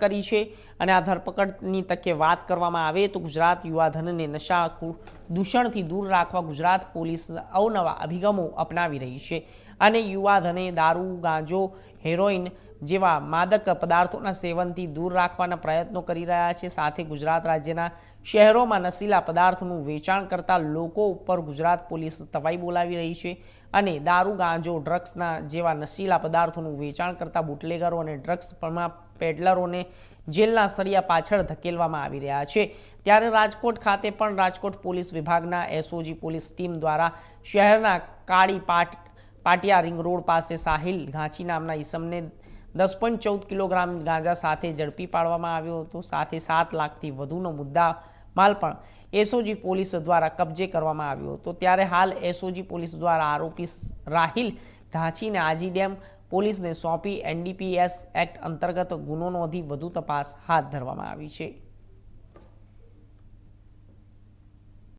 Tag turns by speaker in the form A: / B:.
A: કરી છે અને આ ધરપકડની તકે વાત કરવામાં આવે તો ગુજરાત યુવાધનને નશા દૂષણથી દૂર રાખવા ગુજરાત પોલીસ અવનવા અભિગમો અપનાવી રહી છે અને યુવાધને દારૂ ગાંજો હેરોઇન જેવા માદક પદાર્થોના સેવનથી દૂર રાખવાના પ્રયત્નો કરી રહ્યા છે। સાથે ગુજરાત રાજ્યના શહેરોમાં નશીલા પદાર્થોનું વેચાણ કરતા લોકો ઉપર ગુજરાત પોલીસ તવાઈ બોલાવી રહી છે અને દારૂ ગાંજો ડ્રગ્સના જેવા નશીલા પદાર્થોનું વેચાણ કરતા બુટલેગરો અને ડ્રગ્સમાં પેડલરોને જેલના સળિયા પાછળ ધકેલવામાં આવી રહ્યા છે। ત્યારે રાજકોટ ખાતે પણ રાજકોટ પોલીસ વિભાગના એસઓજી પોલીસ ટીમ દ્વારા શહેરના કાળી પાટિયા રિંગ રોડ પાસે સાહિલ ઘાંચી નામના ઈસમને 10.14 કિલોગ્રામ ગાંજા સાથે ઝડપી પાડવામાં આવ્યો હતો। સાથે 7 લાખથી વધુનો મુદ્દા માલ પણ એસઓજી પોલીસ દ્વારા કબજે કરવામાં આવ્યો હતો। ત્યારે હાલ એસઓજી પોલીસ દ્વારા આરોપી રાહિલ ઘાંચીને આજી ડેમ પોલીસને સોંપી એનડીપીએસ એક્ટ અંતર્ગત ગુનો નોંધી વધુ તપાસ હાથ ધરવામાં આવી છે।